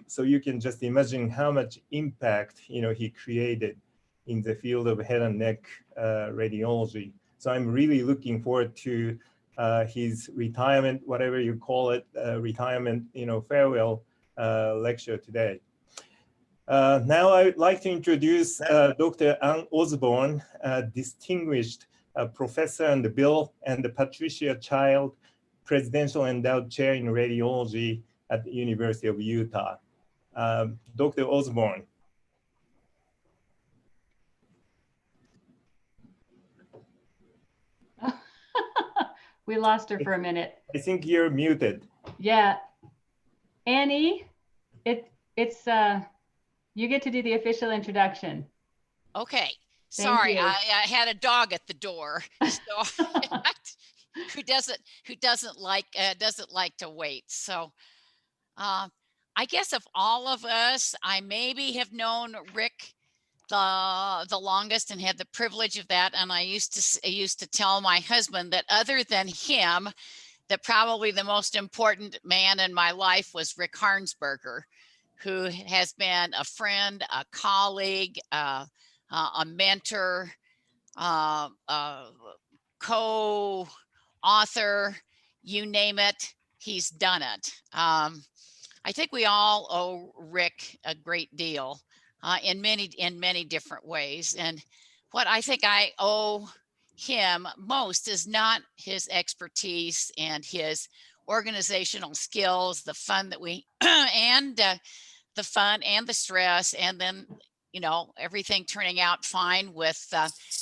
So you can just imagine how much impact he created in the field of head and neck radiology. So I'm really looking forward to his retirement, whatever you call it, retirement, farewell lecture today. Now I would like to introduce Dr. Ann Osborn, a distinguished professor and Bill and Patricia Child Presidential Endowed Chair in Radiology at the University of Utah. Dr. Osborn. We lost her for a minute. I think you're muted. Yeah. Annie, it's you get to do the official introduction. Okay. Sorry, I had a dog at the door. So who doesn't like to wait. So I guess of all of us, I maybe have known Rick the longest and had the privilege of that. And I used to tell my husband that other than him, that probably the most important man in my life was Rick Harnsberger, who has been a friend, a colleague, a mentor, co-author, you name it, he's done it. I think we all owe Rick a great deal in many different ways. And what I think I owe him most is not his expertise and his organizational skills, the fun that we and the fun and the stress, and then everything turning out fine with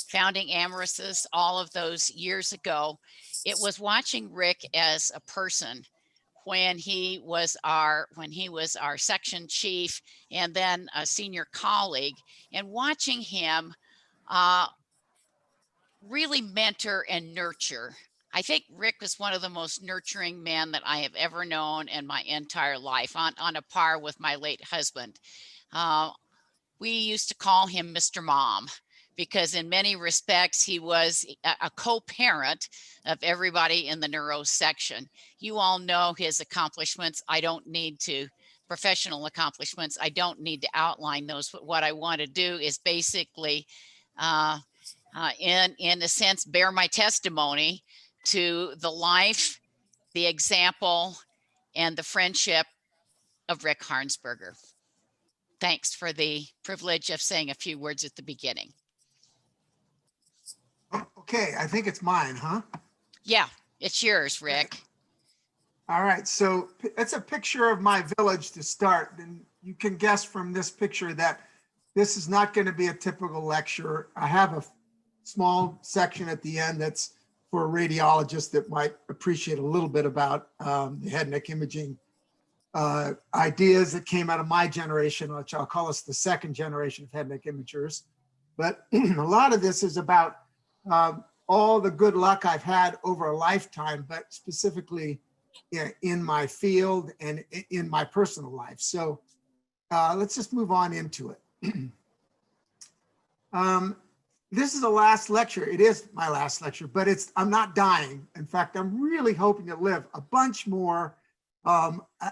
founding Amyris's all of those years ago. It was watching Rick as a person when he was our section chief and then a senior colleague, and watching him really mentor and nurture. I think Rick was one of the most nurturing men that I have ever known in my entire life, on a par with my late husband. We used to call him Mr. Mom, because in many respects, he was a co-parent of everybody in the neuro section. You all know his accomplishments. I don't need to, professional accomplishments, I don't need to outline those. But what I want to do is basically, in a sense, bear my testimony to the life, the example, and the friendship of Rick Harnsberger. Thanks for the privilege of saying a few words at the beginning. Okay, I think it's mine, huh? Yeah, it's yours, Rick. All right, so it's a picture of my village to start. And you can guess from this picture that this is not going to be a typical lecture. I have a small section at the end that's for radiologists that might appreciate a little bit about the head and neck imaging ideas that came out of my generation, which I'll call us the second generation of head and neck imagers. But a lot of this is about all the good luck I've had over a lifetime, but specifically in my field and in my personal life. So let's just move on into it. This is the last lecture. It is my last lecture, but I'm not dying. In fact, I'm really hoping to live a bunch more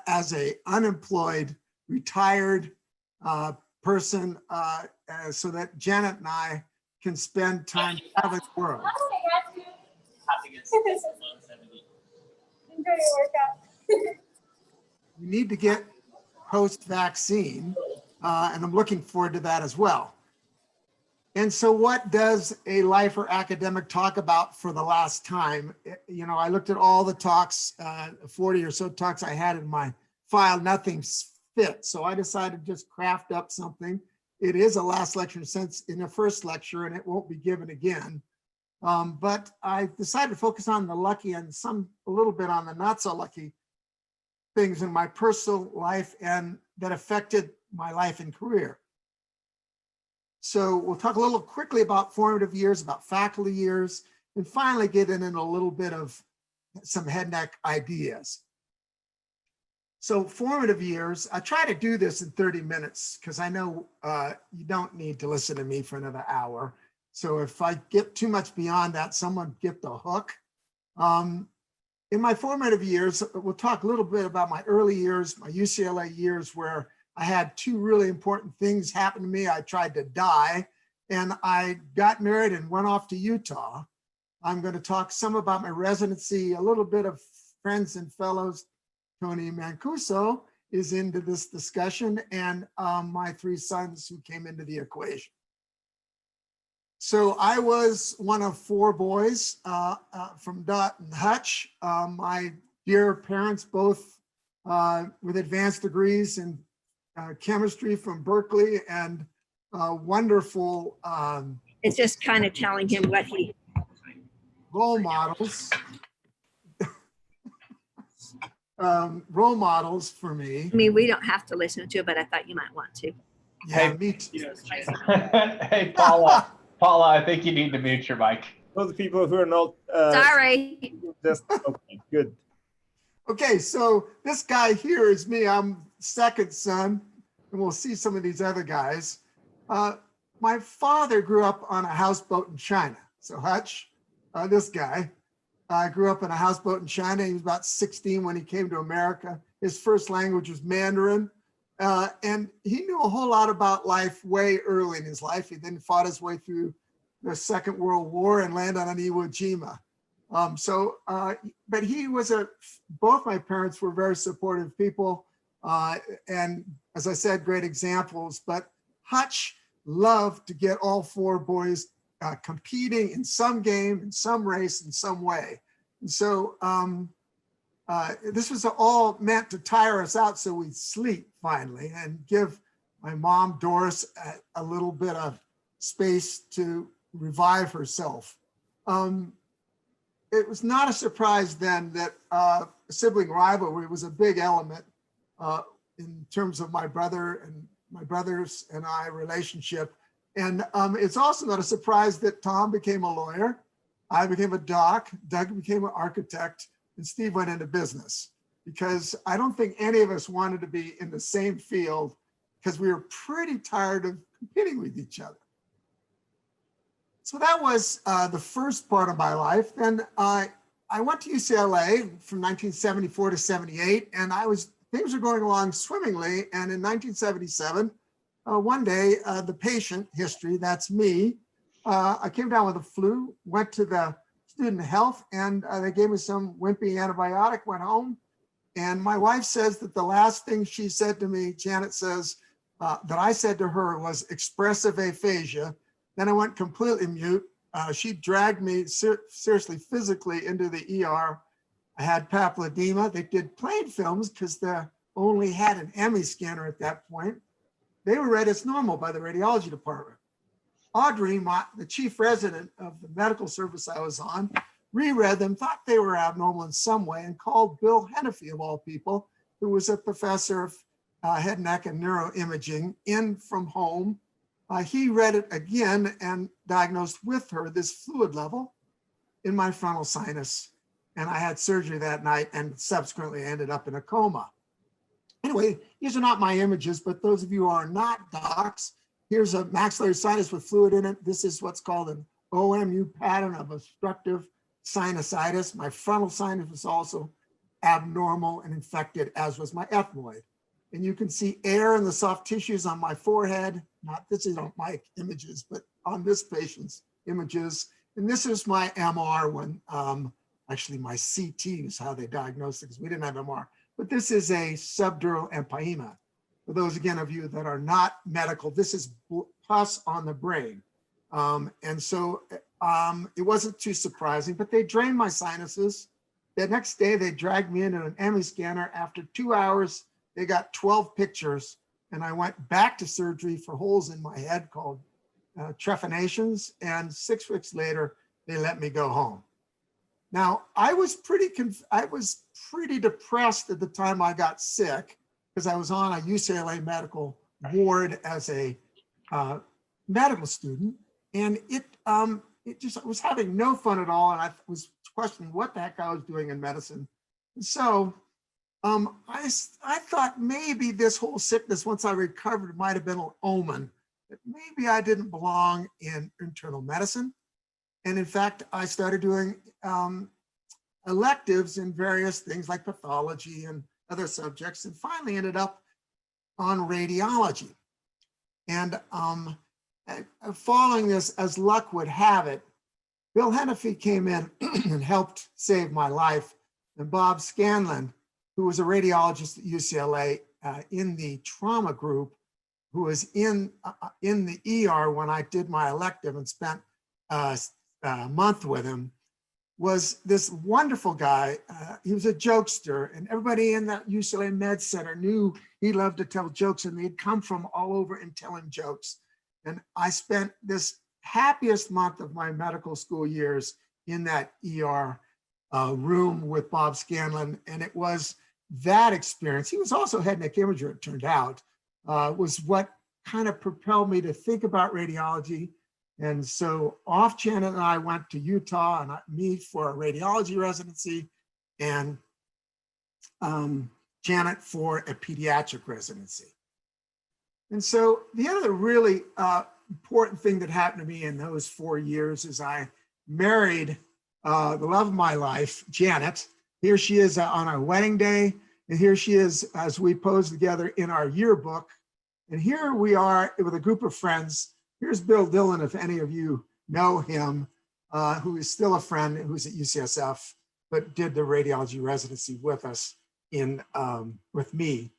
as a unemployed, retired person, so that Janet and I can spend time traveling the world. Enjoy your workout. You need to get post-vaccine, and I'm looking forward to that as well. And so what does a lifer academic talk about for the last time? I looked at all the talks, 40 or so talks I had in my file, nothing's fit. So I decided to just craft up something. It is a last lecture in the first lecture, and it won't be given again. But I decided to focus on the lucky and a little bit on the not so lucky things in my personal life and that affected my life and career. So we'll talk a little quickly about formative years, about faculty years, and finally get in a little bit of some head and neck ideas. So formative years, I try to do this in 30 minutes because I know you don't need to listen to me for another hour. So if I get too much beyond that, someone get the hook. in my formative years, we'll talk a little bit about my early years, my UCLA years, where I had two really important things happen to me. I tried to die, and I got married and went off to Utah. I'm going to talk some about my residency, a little bit of friends and fellows. Tony Mancuso is into this discussion, and my three sons who came into the equation. So I was one of four boys from Dot and Hutch. My dear parents, both with advanced degrees in chemistry from Berkeley, and wonderful It's just kind of telling him what he. role models. Role models for me. I mean, we don't have to listen to it, but I thought you might want to. Yeah, Hey. me too. Hey, Paula, I think you need to mute your mic. Those people who are not Sorry. just okay, good. Okay, so this guy here is me. I'm second son, and we'll see some of these other guys. My father grew up on a houseboat in China. So Hutch, this guy, grew up in a houseboat in China. He was about 16 when he came to America. His first language was Mandarin. And he knew a whole lot about life way early in his life. He then fought his way through the Second World War and landed on Iwo Jima. But he was both my parents were very supportive people. And as I said, great examples. But Hutch loved to get all four boys competing in some game, in some race, in some way. And so this was all meant to tire us out so we'd sleep finally and give my mom, Doris, a little bit of space to revive herself. It was not a surprise then that sibling rivalry was a big element in terms of my brothers and I relationship. And it's also not a surprise that Tom became a lawyer, I became a doc, Doug became an architect, and Steve went into business, because I don't think any of us wanted to be in the same field because we were pretty tired of competing with each other. So that was the first part of my life. Then I went to UCLA from 1974 to 78, and things were going along swimmingly. And in 1977, one day, the patient history, that's me, I came down with a flu, went to the student health, and they gave me some wimpy antibiotic, went home. And my wife says that the last thing she said to me, Janet says, that I said to her was expressive aphasia. Then I went completely mute. She dragged me seriously physically into the ER. I had papilledema. They did plain films because they only had an ME scanner at that point. They were read as normal by the radiology department. Audrey, the chief resident of the medical service I was on, reread them, thought they were abnormal in some way, and called Bill Hennefy, of all people, who was a professor of head, neck, and neuroimaging, in from home. He read it again and diagnosed with her this fluid level in my frontal sinus. And I had surgery that night and subsequently ended up in a coma. Anyway, these are not my images, but those of you who are not docs, here's a maxillary sinus with fluid in it. This is what's called an OMU pattern of obstructive sinusitis. My frontal sinus was also abnormal and infected, as was my ethmoid. And you can see air in the soft tissues on my forehead. This is on my images, but on this patient's images. And this is my MR when, actually my CT is how they diagnosed it, because we didn't have MR. But this is a subdural empyema. For those, again, of you that are not medical, this is pus on the brain. And so it wasn't too surprising, but they drained my sinuses. The next day, they dragged me into an ME scanner. After 2 hours, they got 12 pictures, and I went back to surgery for holes in my head called trephinations. And 6 weeks later, they let me go home. Now, I was pretty depressed at the time I got sick, because I was on a UCLA medical ward as a medical student, and I was having no fun at all, and I was questioning what the heck I was doing in medicine. And so I thought maybe this whole sickness, once I recovered, might have been an omen, that maybe I didn't belong in internal medicine. And in fact, I started doing electives in various things like pathology and other subjects, and finally ended up on radiology. And following this, as luck would have it, Bill Hennefy came in and helped save my life. And Bob Scanlon, who was a radiologist at UCLA in the trauma group, who was in the ER when I did my elective and spent a month with him, was this wonderful guy. He was a jokester, and everybody in that UCLA Med Center knew he loved to tell jokes, and they'd come from all over and telling jokes. And I spent this happiest month of my medical school years in that ER room with Bob Scanlon. And it was that experience. He was also head and neck imager, it turned out, was what kind of propelled me to think about radiology. And so off Janet and I went to Utah, and me for a radiology residency, and Janet for a pediatric residency. And so the other really important thing that happened to me in those 4 years is I married the love of my life, Janet. Here she is on our wedding day, and here she is as we pose together in our yearbook. And here we are with a group of friends. Here's Bill Dillon, if any of you know him, who is still a friend, who's at UCSF, but did the radiology residency with us with me.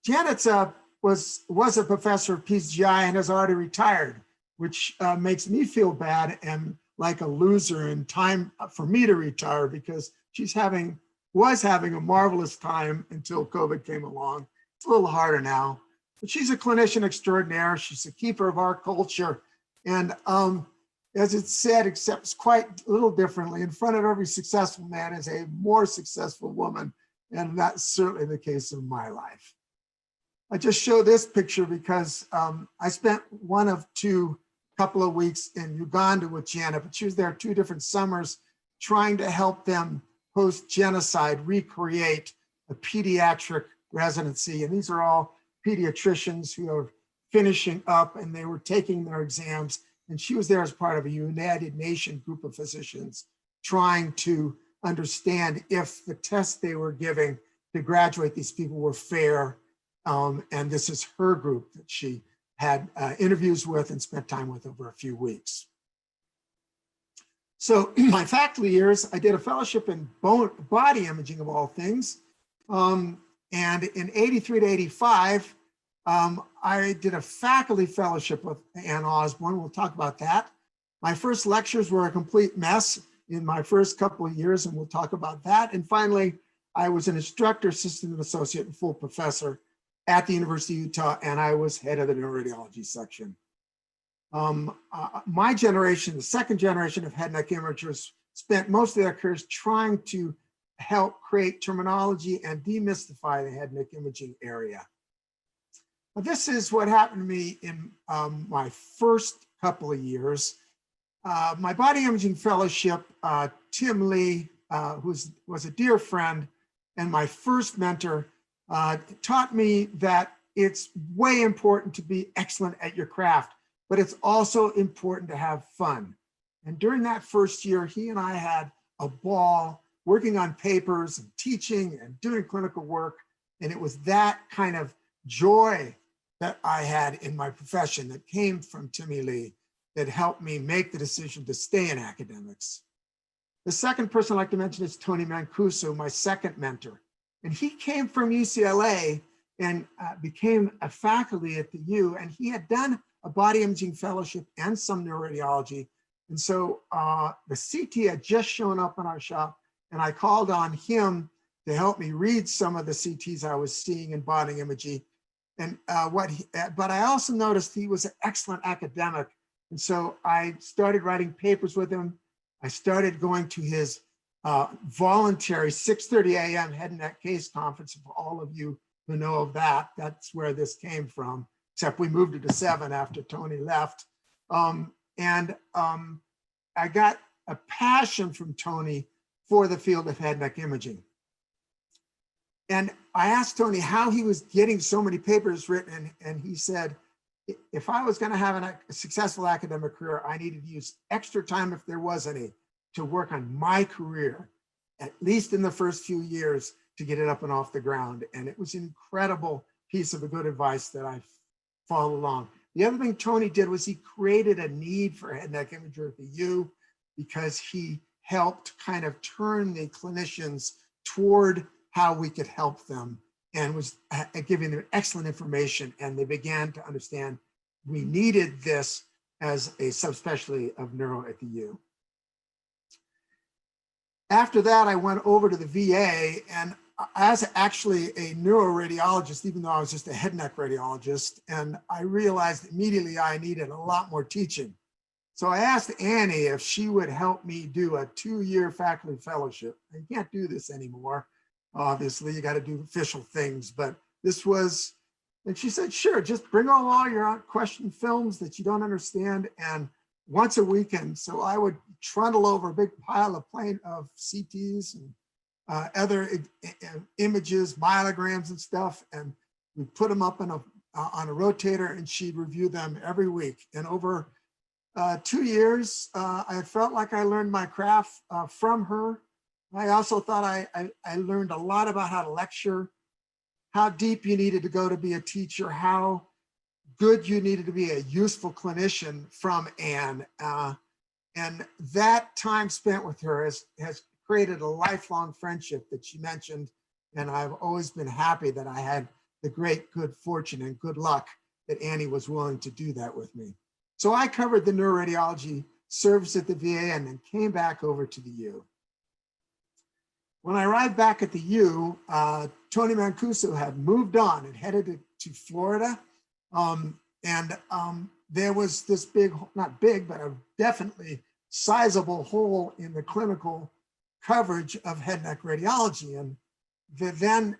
Janet was a professor of PGI and has already retired, which makes me feel bad and like a loser in time for me to retire, because was having a marvelous time until COVID came along. It's a little harder now. But she's a clinician extraordinaire. She's a keeper of our culture. And as it's said, except quite a little differently, in front of every successful man is a more successful woman. And that's certainly the case in my life. I just show this picture because I spent one of two couple of weeks in Uganda with Janet, but she was there 2 different summers trying to help them post-genocide recreate a pediatric residency. And these are all pediatricians who are finishing up, and they were taking their exams. And she was there as part of a United Nations group of physicians trying to understand if the tests they were giving to graduate these people were fair. And this is her group that she had interviews with and spent time with over a few weeks. So my faculty years, I did a fellowship in body imaging of all things. And in 83 to 85, I did a faculty fellowship with Ann Osborn. We'll talk about that. My first lectures were a complete mess in my first couple of years, and we'll talk about that. And finally, I was an instructor, assistant associate, and full professor at the University of Utah, and I was head of the neuroradiology section. My generation, the second generation of head and neck imagers, spent most of their careers trying to help create terminology and demystify the head and neck imaging area. Now, this is what happened to me in my first couple of years. My body imaging fellowship, Tim Lee, who was a dear friend and my first mentor, taught me that it's way important to be excellent at your craft, but it's also important to have fun. And during that first year, he and I had a ball working on papers and teaching and doing clinical work. And it was that kind of joy that I had in my profession that came from Timmy Lee that helped me make the decision to stay in academics. The second person I'd like to mention is Tony Mancuso, my second mentor. And he came from UCLA and became a faculty at the U, and he had done a body imaging fellowship and some neuroradiology. And so the CT had just shown up in our shop, and I called on him to help me read some of the CTs I was seeing in body imaging. And but I also noticed he was an excellent academic. And so I started writing papers with him. I started going to his voluntary 6:30 a.m. head and neck case conference. For all of you who know of that, that's where this came from, except we moved it to 7 after Tony left. I got a passion from Tony for the field of head and neck imaging. And I asked Tony how he was getting so many papers written, and he said, if I was going to have a successful academic career, I needed to use extra time, if there was any, to work on my career, at least in the first few years, to get it up and off the ground. And it was an incredible piece of good advice that I followed along. The other thing Tony did was he created a need for head and neck imager at the U, because he helped kind of turn the clinicians toward how we could help them, and was giving them excellent information. And they began to understand we needed this as a subspecialty of neuro at the U. After that, I went over to the VA, and as actually a neuroradiologist, even though I was just a head and neck radiologist, and I realized immediately I needed a lot more teaching. So I asked Annie if she would help me do a 2-year faculty fellowship. You can't do this anymore. Obviously, you got to do official things, but this was, and she said, sure, just bring all your question films that you don't understand, and once a weekend. So I would trundle over a big pile of CTs and other images, myelograms and stuff, and we put them up on a rotator, and she'd review them every week. And over 2 years, I felt like I learned my craft from her. I also thought I learned a lot about how to lecture, how deep you needed to go to be a teacher, how good you needed to be a useful clinician from Anne. And that time spent with her has created a lifelong friendship that she mentioned. And I've always been happy that I had the great good fortune and good luck that Annie was willing to do that with me. So I covered the neuroradiology service at the VA and then came back over to the U. When I arrived back at the U, Tony Mancuso had moved on and headed to Florida. There was this big, not big, but a definitely sizable hole in the clinical coverage of head and neck radiology. And the then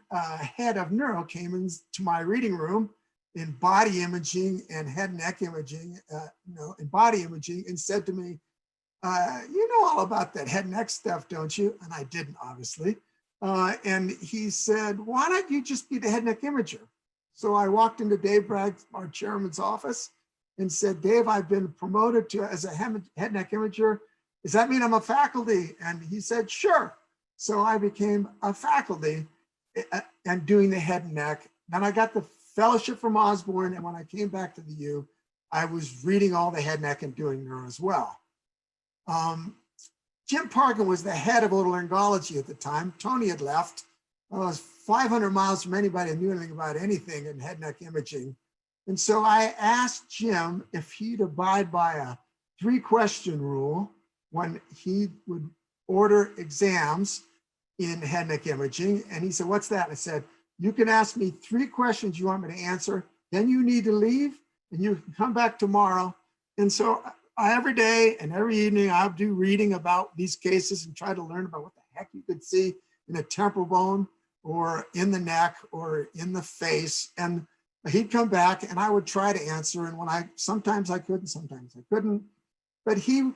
head of neuro came into my reading room in body imaging and head and neck imaging, in body imaging, and said to me, you know all about that head and neck stuff, don't you? And I didn't, obviously. And he said, why don't you just be the head and neck imager? So I walked into Dave Bragg, our chairman's office, and said, Dave, I've been promoted as a head and neck imager. Does that mean I'm a faculty? And he said, sure. So I became a faculty and doing the head and neck. Then I got the fellowship from Osborn. And when I came back to the U, I was reading all the head and neck and doing neuro as well. Jim Parkin was the head of otolaryngology at the time. Tony had left. I was 500 miles from anybody who knew anything about anything in head and neck imaging. And so I asked Jim if he'd abide by a 3-question rule when he would order exams in head and neck imaging. And he said, what's that? I said, you can ask me 3 questions you want me to answer, then you need to leave and you can come back tomorrow. And so every day and every evening, I'll do reading about these cases and try to learn about what the heck you could see in a temporal bone or in the neck or in the face. And he'd come back and I would try to answer. And sometimes I could and sometimes I couldn't. But he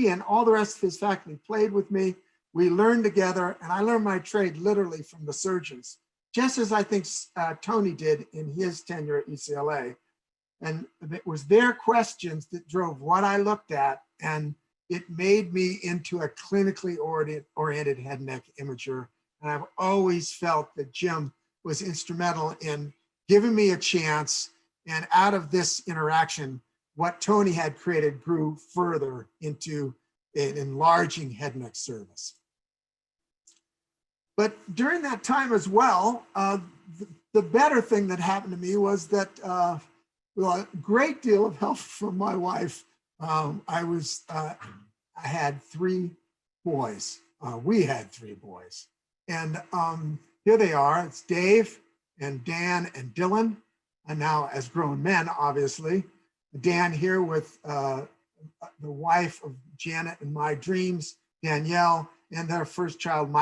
and all the rest of his faculty played with me. We learned together, and I learned my trade literally from the surgeons, just as I think Tony did in his tenure at UCLA. And it was their questions that drove what I looked at, and it made me into a clinically oriented head and neck imager. And I've always felt that Jim was instrumental in giving me a chance. And out of this interaction, what Tony had created grew further into an enlarging head and neck service. But during that time as well, the better thing that happened to me was that well, a great deal of help from my wife. I had 3 boys. We had 3 boys. And here they are. It's Dave and Dan and Dylan, and now as grown men, obviously. Dan here with the wife of Janet and my dreams, Danielle, and their first child,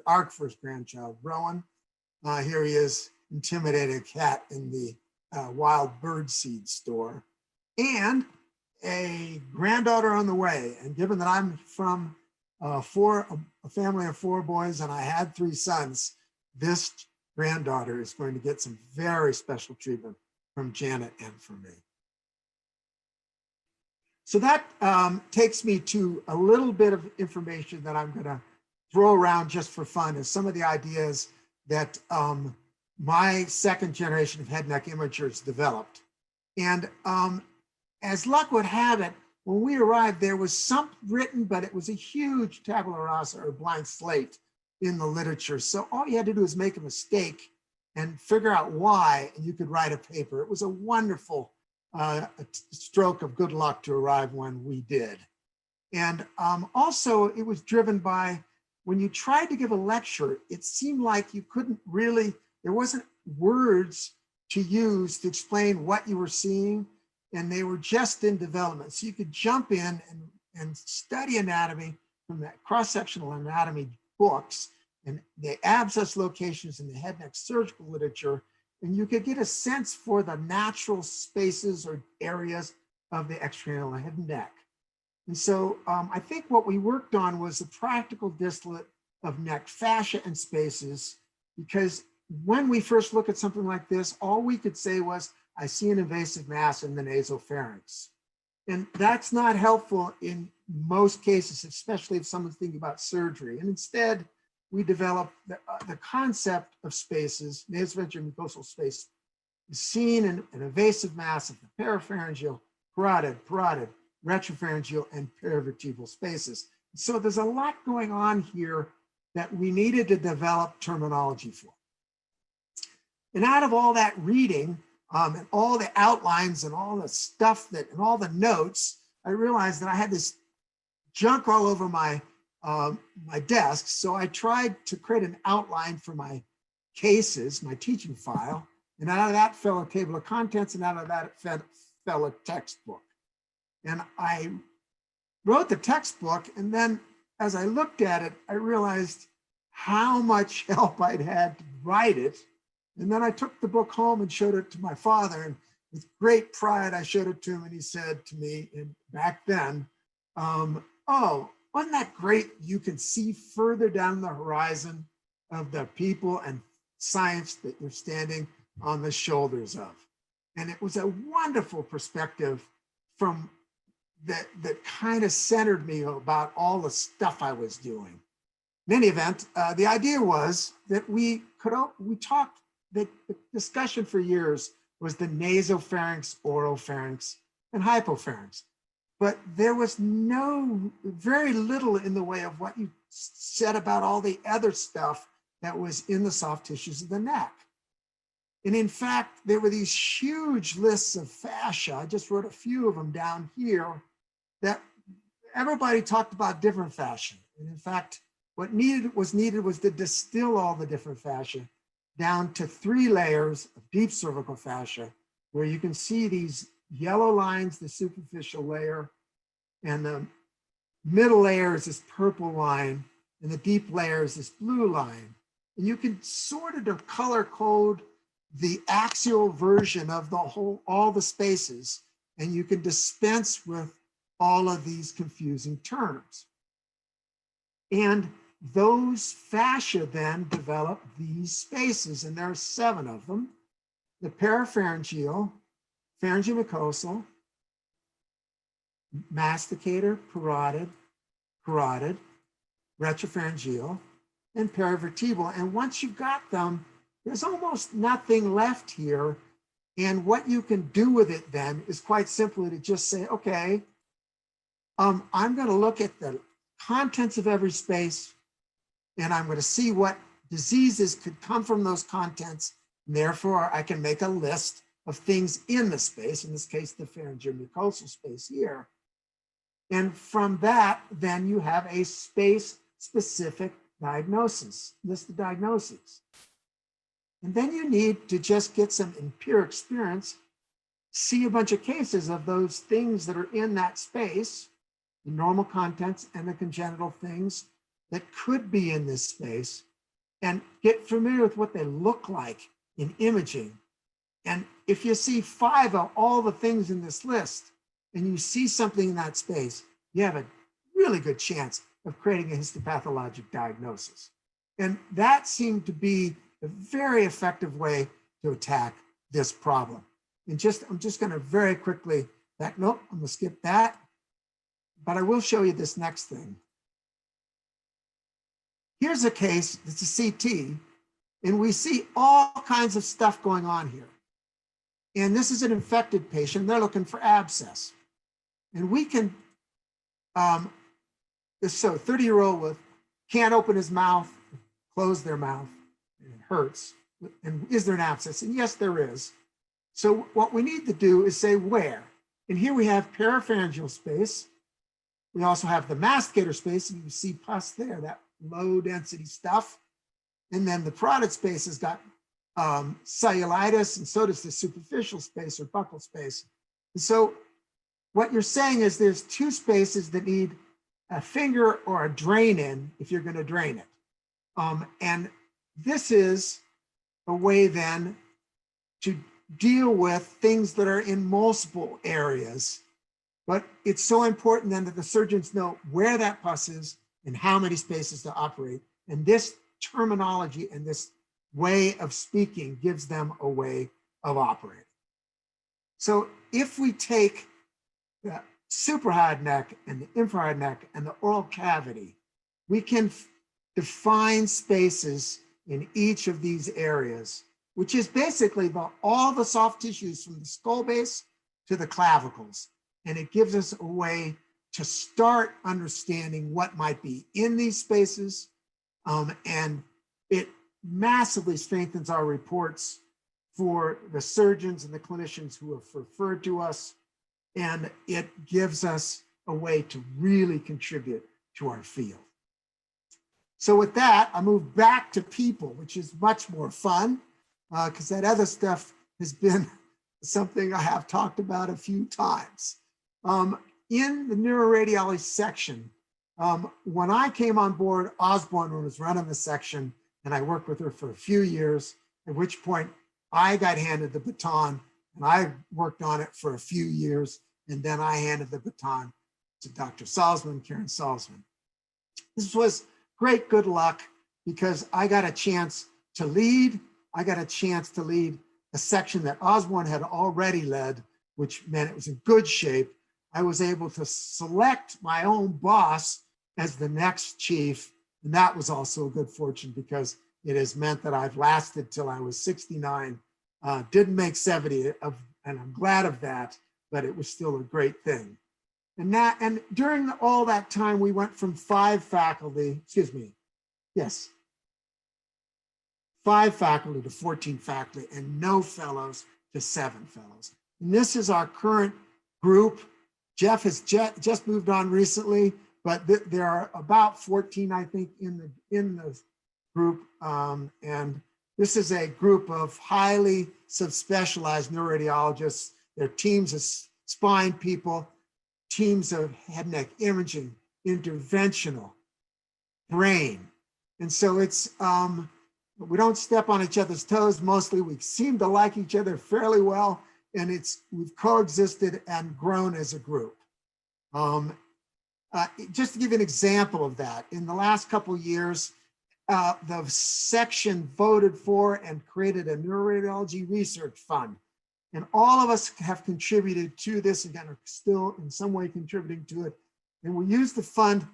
our first grandchild, Rowan. Here he is, intimidating a cat in the wild bird seed store, and a granddaughter on the way. And given that I'm from a family of 4 boys and I had 3 sons, this granddaughter is going to get some very special treatment from Janet and from me. So that takes me to a little bit of information that I'm going to throw around just for fun, as some of the ideas that my second generation of head and neck imagers developed. And as luck would have it, when we arrived, there was something written, but it was a huge tabula rasa or blank slate in the literature. So all you had to do was make a mistake and figure out why, and you could write a paper. It was a wonderful stroke of good luck to arrive when we did. And also it was driven by, when you tried to give a lecture, it seemed like you couldn't really, there wasn't words to use to explain what you were seeing, and they were just in development. So you could jump in and study anatomy from the cross-sectional anatomy books and the abscess locations in the head and neck surgical literature, and you could get a sense for the natural spaces or areas of the extracranial head and neck. And so I think what we worked on was the practical distillate of neck fascia and spaces, because when we first look at something like this, all we could say was, I see an invasive mass in the nasopharynx. And that's not helpful in most cases, especially if someone's thinking about surgery. And instead, we developed the concept of spaces. Nasopharyngeal mucosal space is seen in an invasive mass of the parapharyngeal, parotid, retropharyngeal, and perivertebral spaces. So there's a lot going on here that we needed to develop terminology for. And out of all that reading, and all the outlines and all the stuff and all the notes, I realized that I had this junk all over my desk. So I tried to create an outline for my cases, my teaching file. And out of that fell a table of contents, and out of that fell a textbook. And I wrote the textbook, and then as I looked at it, I realized how much help I'd had to write it. And then I took the book home and showed it to my father, and with great pride, I showed it to him, and he said to me, and back then, oh, wasn't that great? You can see further down the horizon of the people and science that you're standing on the shoulders of. And it was a wonderful perspective from that kind of centered me about all the stuff I was doing. In any event, the idea was that we talked. The discussion for years was the nasopharynx, oropharynx, and hypopharynx. But there was very little in the way of what you said about all the other stuff that was in the soft tissues of the neck. And in fact, there were these huge lists of fascia. I just wrote a few of them down here that everybody talked about different fascia. And in fact, what was needed was to distill all the different fascia down to 3 layers of deep cervical fascia, where you can see these yellow lines, the superficial layer, and the middle layer is this purple line, and the deep layer is this blue line. And you can sort of color code the axial version of all the spaces, and you can dispense with all of these confusing terms. And those fascia then develop these spaces, and there are 7 of them: the parapharyngeal, pharyngeal mucosal, masticator, parotid, retropharyngeal, and perivertebral. And once you've got them, there's almost nothing left here. And what you can do with it then is quite simply to just say, okay, I'm going to look at the contents of every space, and I'm going to see what diseases could come from those contents. And therefore, I can make a list of things in the space, in this case, the pharyngeal mucosal space here. And from that, then you have a space-specific diagnosis, list of diagnoses. And then you need to just get some empiric experience, see a bunch of cases of those things that are in that space, the normal contents and the congenital things that could be in this space, and get familiar with what they look like in imaging. And if you see 5 of all the things in this list, and you see something in that space, you have a really good chance of creating a histopathologic diagnosis. And that seemed to be a very effective way to attack this problem. And I'm just going to very quickly, I'm going to skip that. But I will show you this next thing. Here's a case, it's a CT, and we see all kinds of stuff going on here. And this is an infected patient. They're looking for abscess. And we can, so 30-year-old with can't open his mouth, close their mouth, and it hurts. And is there an abscess? And yes, there is. So what we need to do is say where. And here we have parapharyngeal space. We also have the masticator space, and you see pus there, that low density stuff. And then the parotid space has got cellulitis, and so does the superficial space or buccal space. And so what you're saying is there's two spaces that need a finger or a drain in if you're going to drain it. And this is a way then to deal with things that are in multiple areas. But it's so important then that the surgeons know where that pus is and how many spaces to operate. And this terminology and this way of speaking gives them a way of operating. So if we take the suprahyoid neck and the infrahyoid neck and the oral cavity, we can define spaces in each of these areas, which is basically all the soft tissues from the skull base to the clavicles. And it gives us a way to start understanding what might be in these spaces. And it massively strengthens our reports for the surgeons and the clinicians who have referred to us. And it gives us a way to really contribute to our field. So with that, I move back to people, which is much more fun because that other stuff has been something I have talked about a few times. In the neuroradiology section, when I came on board, Osborn was running the section, and I worked with her for a few years, at which point I got handed the baton, and I worked on it for a few years, and then I handed the baton to Dr. Salzman, Karen Salzman. This was great good luck because I got a chance to lead. I got a chance to lead a section that Osborn had already led, which meant it was in good shape. I was able to select my own boss as the next chief. And that was also a good fortune because it has meant that I've lasted till I was 69, didn't make 70, and I'm glad of that, but it was still a great thing. And during all that time, we went from 5 faculty to 14 faculty, and no fellows to 7 fellows. And this is our current group. Jeff has just moved on recently, but there are about 14, I think, in the group. And this is a group of highly subspecialized neuroradiologists. They're teams of spine people, teams of head and neck imaging, interventional, brain. And so it's, we don't step on each other's toes. Mostly we seem to like each other fairly well, and we've coexisted and grown as a group. Just to give you an example of that, in the last couple of years, the section voted for and created a neuroradiology research fund. And all of us have contributed to this, again, are still in some way contributing to it. And we use the fund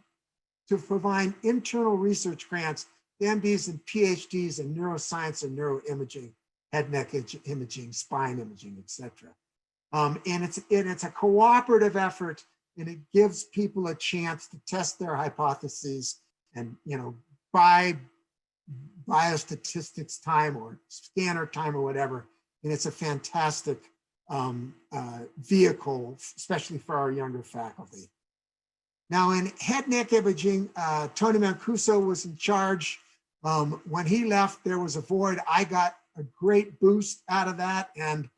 to provide internal research grants to MDs and PhDs in neuroscience and neuroimaging, head and neck imaging, spine imaging, et cetera. And it's a cooperative effort, and it gives people a chance to test their hypotheses and, buy biostatistics time or scanner time or whatever. And it's a fantastic vehicle, especially for our younger faculty. Now in head neck imaging, Tony Mucosa was in charge. When he left, there was a void. I got a great boost out of that and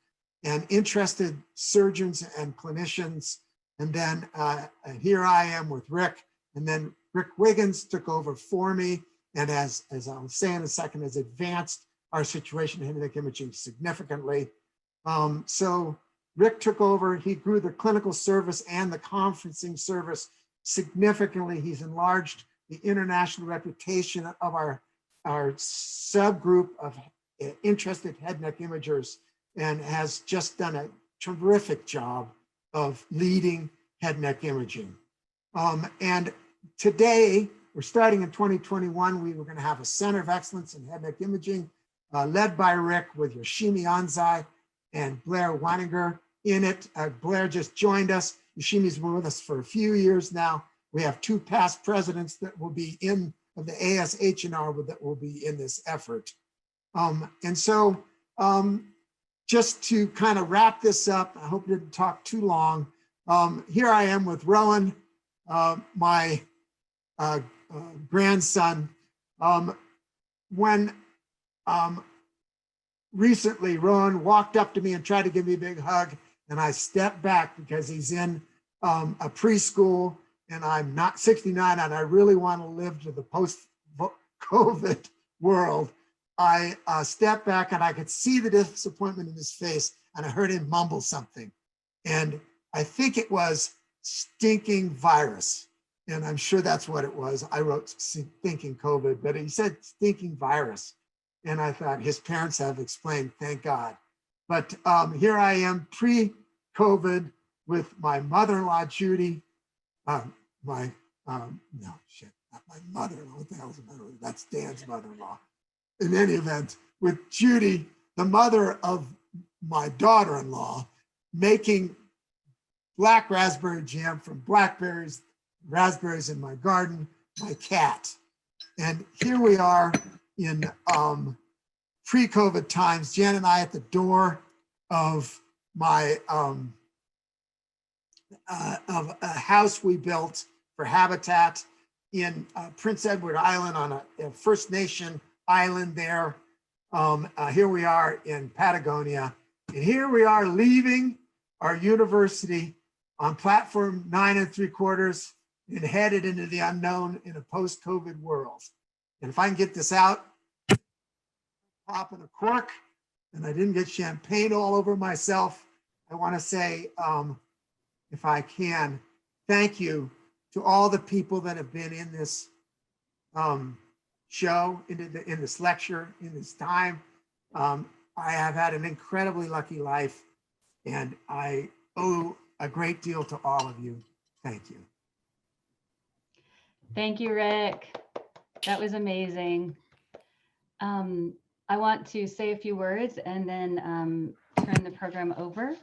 interested surgeons and clinicians. And then here I am with Rick, and then Rick Wiggins took over for me. And as I'll say in a second, has advanced our situation in head and neck imaging significantly. So Rick took over, he grew the clinical service and the conferencing service significantly. He's enlarged the international reputation of our subgroup of interested head and neck imagers, and has just done a terrific job of leading head and neck imaging. And today, we're starting in 2021, we were going to have a Center of Excellence in Head and Neck Imaging, led by Rick, with Yoshimi Anzai and Blair Weininger in it. Blair just joined us. Yoshimi's been with us for a few years now. We have 2 past presidents that will be in of the ASHNR that will be in this effort. And so just to kind of wrap this up, I hope I didn't talk too long. Here I am with Rowan, my grandson. When recently Rowan walked up to me and tried to give me a big hug, and I stepped back because he's in a preschool and I'm not 69 and I really want to live to the post-COVID world. I stepped back and I could see the disappointment in his face, and I heard him mumble something. And I think it was stinking virus. And I'm sure that's what it was. I wrote stinking COVID, but he said stinking virus. And I thought his parents have explained, thank God. But here I am pre-COVID with my mother-in-law, Judy. No, shit, not my mother-in-law. What the hell's the matter with that? That's Dan's mother-in-law. In any event, with Judy, the mother of my daughter-in-law, making black raspberry jam from blackberries, raspberries in my garden, my cat. And here we are in pre-COVID times, Jan and I at the door of my of a house we built for Habitat in Prince Edward Island on a First Nation island there. Here we are in Patagonia, and here we are leaving our university on platform 9 3/4 and headed into the unknown in a post-COVID world. And if I can get this out, popping a cork, and I didn't get champagne all over myself, I want to say, if I can, thank you to all the people that have been in this show, in this lecture, in this time. I have had an incredibly lucky life, and I owe a great deal to all of you. Thank you. Thank you, Rick. That was amazing. I want to say a few words and then turn the program over.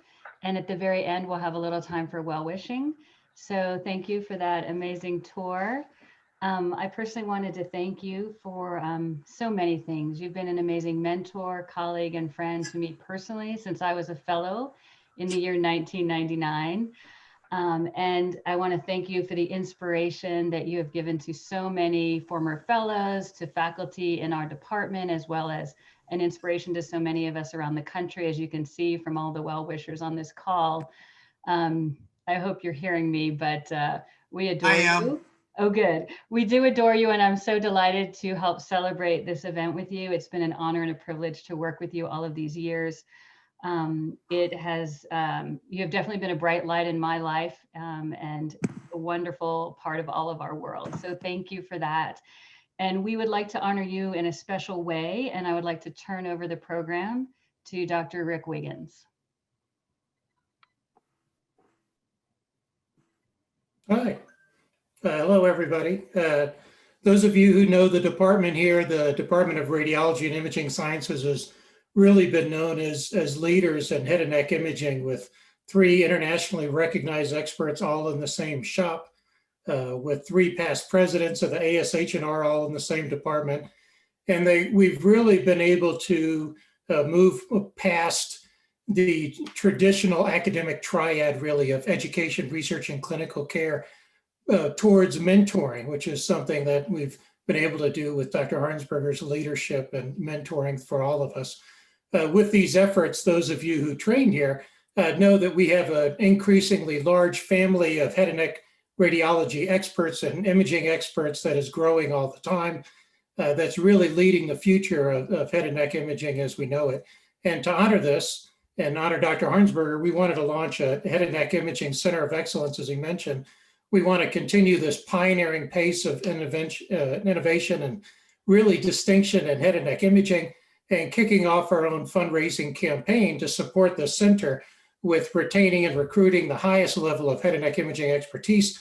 And at the very end, we'll have a little time for well-wishing. So thank you for that amazing tour. I personally wanted to thank you for so many things. You've been an amazing mentor, colleague, and friend to me personally since I was a fellow in the year 1999. And I want to thank you for the inspiration that you have given to so many former fellows, to faculty in our department, as well as an inspiration to so many of us around the country, as you can see from all the well-wishers on this call. I hope you're hearing me, but we adore you. Oh, good. We do adore you, and I'm so delighted to help celebrate this event with you. It's been an honor and a privilege to work with you all of these years. It has, you have definitely been a bright light in my life and a wonderful part of all of our world. So thank you for that. And we would like to honor you in a special way. And I would like to turn over the program to Dr. Rick Wiggins. Hi. Hello, everybody. Those of you who know the department here, the Department of Radiology and Imaging Sciences has really been known as leaders in head and neck imaging, with 3 internationally recognized experts all in the same shop, with 3 past presidents of the ASHNR all in the same department. And we've really been able to move past the traditional academic triad, really, of education, research, and clinical care towards mentoring, which is something that we've been able to do with Dr. Harnsberger's leadership and mentoring for all of us. With these efforts, those of you who train here know that we have an increasingly large family of head and neck radiology experts and imaging experts that is growing all the time. That's really leading the future of head and neck imaging as we know it. And to honor this and honor Dr. Harnsberger, we wanted to launch a head and neck imaging center of excellence, as he mentioned. We want to continue this pioneering pace of innovation and really distinction in head and neck imaging, and kicking off our own fundraising campaign to support the center with retaining and recruiting the highest level of head and neck imaging expertise,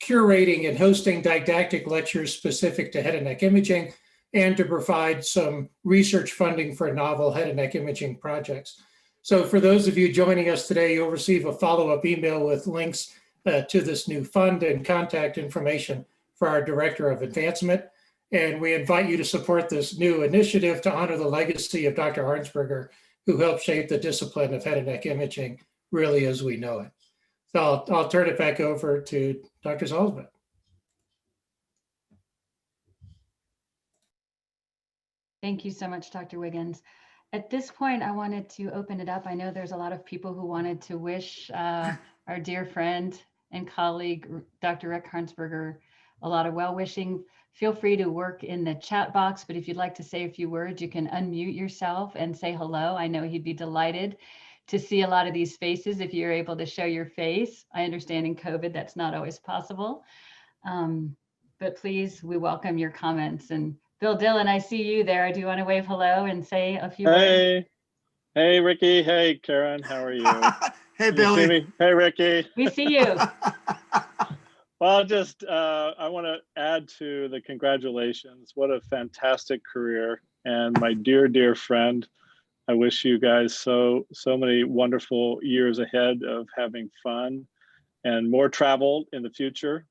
curating and hosting didactic lectures specific to head and neck imaging, and to provide some research funding for novel head and neck imaging projects. So for those of you joining us today, you'll receive a follow-up email with links to this new fund and contact information for our Director of Advancement. And we invite you to support this new initiative to honor the legacy of Dr. Harnsberger, who helped shape the discipline of head and neck imaging really as we know it. So I'll turn it back over to Dr. Salzman. Thank you so much, Dr. Wiggins. At this point, I wanted to open it up. I know there's a lot of people who wanted to wish our dear friend and colleague, Dr. Rick Harnsberger, a lot of well-wishing. Feel free to work in the chat box, but if you'd like to say a few words, you can unmute yourself and say hello. I know he'd be delighted to see a lot of these faces if you're able to show your face. I understand in COVID, that's not always possible. But please, we welcome your comments. And Bill Dillon, I see you there. Do you want to wave hello and say a few words? Hey, Ricky. Hey, Karen. How are you? Hey, Billy. You see me? Hey, Ricky. We see you. Well, just I want to add to the congratulations. What a fantastic career. And my dear, dear friend, I wish you guys so many wonderful years ahead of having fun and more travel in the future.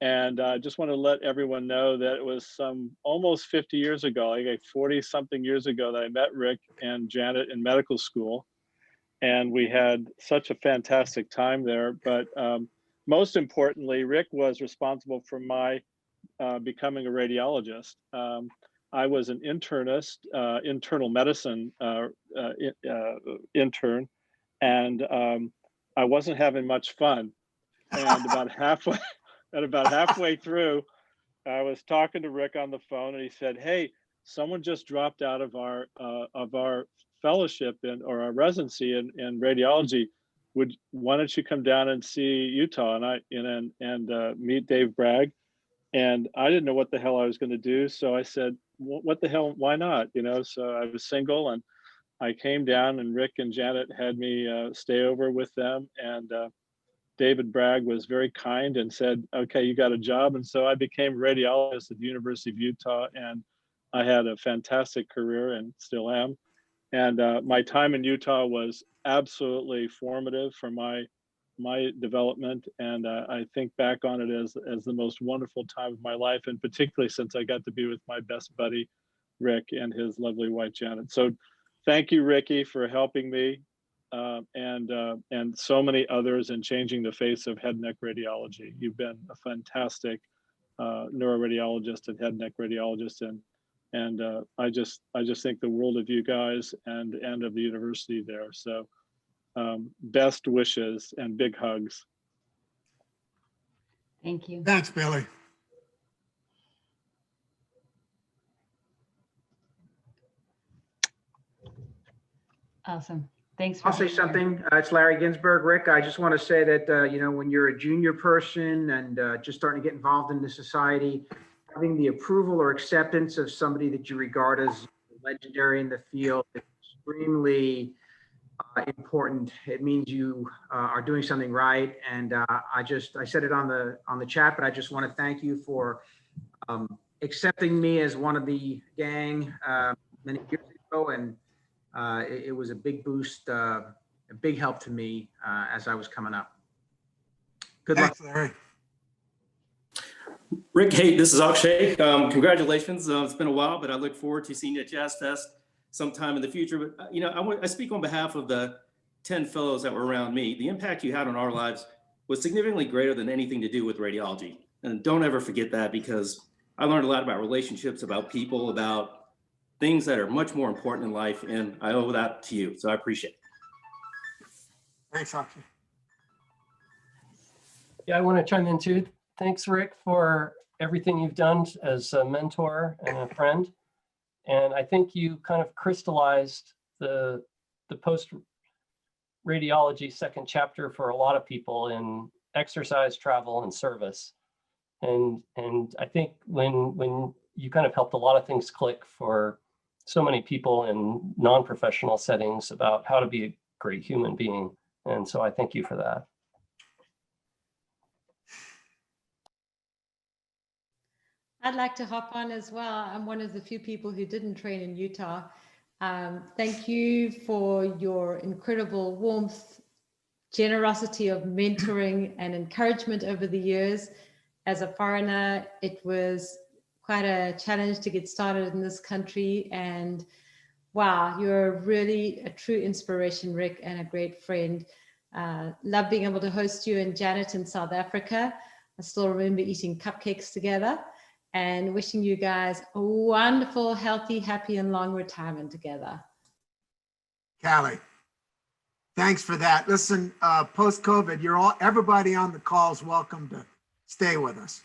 And I just want to let everyone know that it was almost 50 years ago, like 40 something years ago, that I met Rick and Janet in medical school. And we had such a fantastic time there. But most importantly, Rick was responsible for my becoming a radiologist. I was an internist, internal medicine intern, and I wasn't having much fun. And about halfway through, I was talking to Rick on the phone, and he said, "Hey, someone just dropped out of our fellowship or our residency in radiology. Why don't you come down and see Utah and meet Dave Bragg?" And I didn't know what the hell I was going to do, so I said, "What the hell? Why not?" So I was single, and I came down, and Rick and Janet had me stay over with them, and David Bragg was very kind and said, "Okay, you got a job." And so I became a radiologist at the University of Utah, and I had a fantastic career and still am. And my time in Utah was absolutely formative for my development. And I think back on it as the most wonderful time of my life, and particularly since I got to be with my best buddy, Rick, and his lovely wife, Janet. So thank you, Ricky, for helping me. And so many others in changing the face of head and neck radiology. You've been a fantastic neuroradiologist and head and neck radiologist, and I just think the world of you guys and of the university there. So best wishes and big hugs. Thank you. Thanks, Billy. Awesome. Thanks for I'll say being here. something. It's Larry Ginsberg. Rick, I just want to say that, when you're a junior person and just starting to get involved in the society, having the approval or acceptance of somebody that you regard as legendary in the field is extremely important. It means you are doing something right. And I said it on the chat, but I just want to thank you for accepting me as one of the gang many years ago. And it was a big boost, a big help to me as I was coming up. Good luck. Thanks, Larry. Rick, hey, this is Akshay. Congratulations. It's been a while, but I look forward to seeing you at Jazz Fest sometime in the future. But I speak on behalf of the 10 fellows that were around me. The impact you had on our lives was significantly greater than anything to do with radiology. And don't ever forget that, because I learned a lot about relationships, about people, about things that are much more important in life, and I owe that to you, so I appreciate it. Thanks, Akshay. Yeah, I want to chime in too. Thanks, Rick, for everything you've done as a mentor and a friend. And I think you kind of crystallized the post-radiology second chapter for a lot of people in exercise, travel, and service. And I think when you kind of helped a lot of things click for so many people in non-professional settings about how to be a great human being. And so I thank you for that. I'd like to hop on as well. I'm one of the few people who didn't train in Utah. Thank you for your incredible warmth, generosity of mentoring and encouragement over the years. As a foreigner, it was quite a challenge to get started in this country. And wow, you're really a true inspiration, Rick, and a great friend. Love being able to host you and Janet in South Africa. I still remember eating cupcakes together, and wishing you guys a wonderful, healthy, happy, and long retirement together. Callie, thanks for that. Listen, post-COVID, everybody on the call is welcome to stay with us.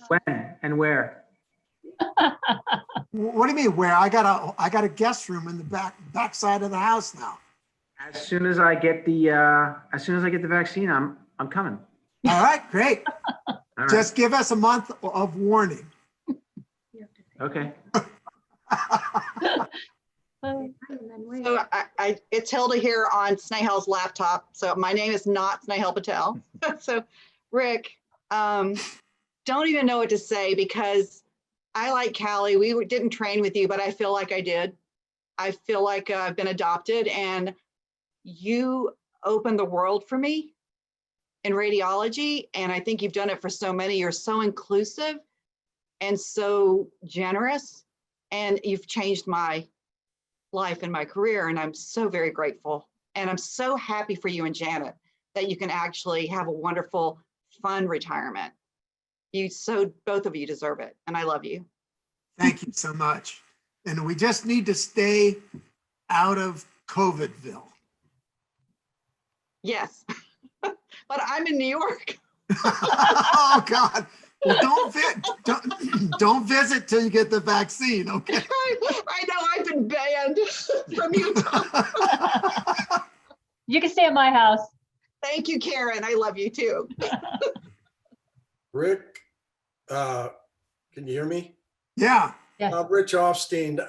When and where? What do you mean where? I got a guest room in the back side of the house now. As soon as I get the vaccine, I'm coming. All right, great. All right. Just give us a month of warning. Okay. So it's Hilda here on Snehal's laptop. So my name is not Snehal Patel. So Rick, don't even know what to say, because I like Callie. We didn't train with you, but I feel like I did. I feel like I've been adopted, and you opened the world for me in radiology. And I think you've done it for so many. You're so inclusive and so generous, and you've changed my life and my career. And I'm so very grateful. And I'm so happy for you and Janet that you can actually have a wonderful, fun retirement. Both of you deserve it. And I love you. Thank you so much. And we just need to stay out of COVIDville. Yes, but I'm in New York. Oh God. Well, don't visit till you get the vaccine, okay? I know, I've been banned from Utah. You can stay at my house. Thank you, Karen. I love you too. Rick, can you hear me? Yeah. Yes. Rich Offstein.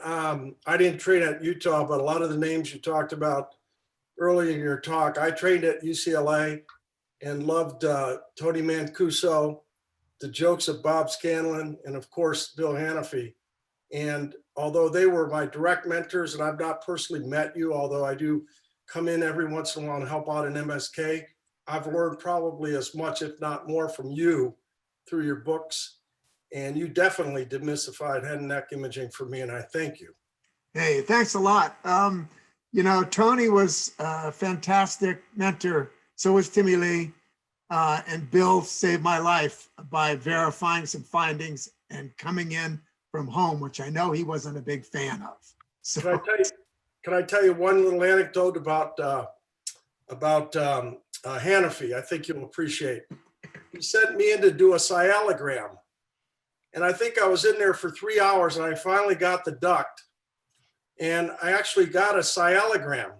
I didn't train at Utah, but a lot of the names you talked about earlier in your talk, I trained at UCLA and loved Tony Mancuso, the jokes of Bob Scanlon, and of course, Bill Hanafy. And although they were my direct mentors, and I've not personally met you, although I do come in every once in a while and help out in MSK, I've learned probably as much, if not more, from you through your books. And you definitely demystified head and neck imaging for me, and I thank you. Hey, thanks a lot. You know, Tony was a fantastic mentor. So was Timmy Lee. And Bill saved my life by verifying some findings and coming in from home, which I know he wasn't a big fan of. So Can I tell you one little anecdote about Hanafy? I think you'll appreciate. He sent me in to do a sialogram. And I think I was in there for 3 hours, and I finally got the duct. And I actually got a sialogram.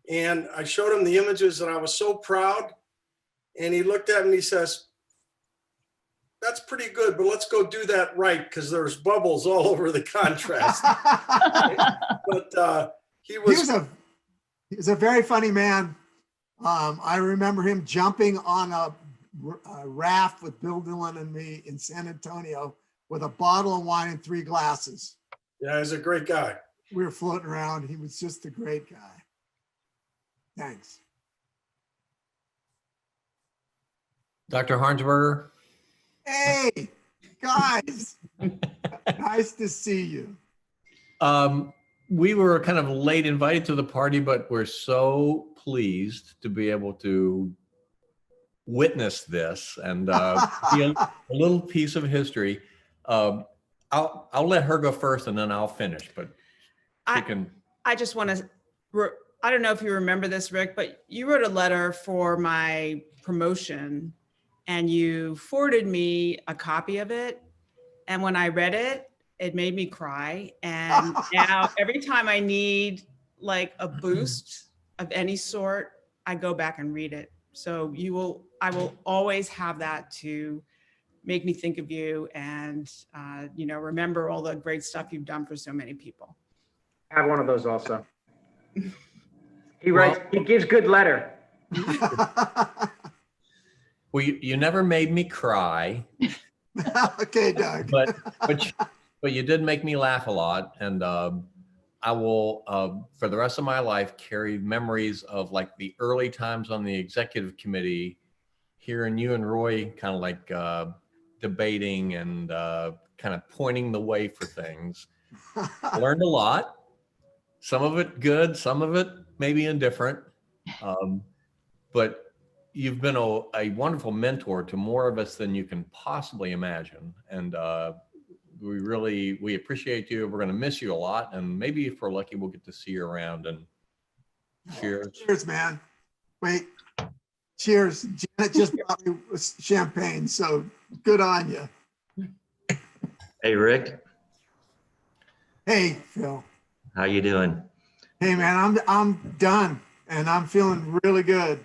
And I showed him the images, and I was so proud. And he looked at me and he says, "That's pretty good, but let's go do that right, because there's bubbles all over the contrast." But he was a very funny man. I remember him jumping on a raft with Bill Dillon and me in San Antonio with a bottle of wine and 3 glasses. Yeah, he's a great guy. We were floating around. He was just a great guy. Thanks. Dr. Harnsberger. Hey, guys. Nice to see you. We were kind of late invited to the party, but we're so pleased to be able to witness this and be a little piece of history. I'll let her go first and then I'll finish, but she can. I just want to, I don't know if you remember this, Rick, but you wrote a letter for my promotion and you forwarded me a copy of it. And when I read it, it made me cry. And now every time I need like a boost of any sort, I go back and read it. So I will always have that to make me think of you and, remember all the great stuff you've done for so many people. I have one of those also. He writes, he gives good letter. Well, you never made me cry. Okay, Doug. But you did make me laugh a lot, and I will, for the rest of my life, carry memories of like the early times on the executive committee, hearing you and Roy kind of like debating and kind of pointing the way for things. I learned a lot. Some of it good, some of it maybe indifferent. But you've been a wonderful mentor to more of us than you can possibly imagine. And we appreciate you. We're going to miss you a lot. And maybe if we're lucky, we'll get to see you around. And cheers. Cheers, man. Wait, cheers. Janet just brought me champagne, so good on you. Hey, Rick. Hey, Phil. How you doing? Hey, man, I'm done, and I'm feeling really good.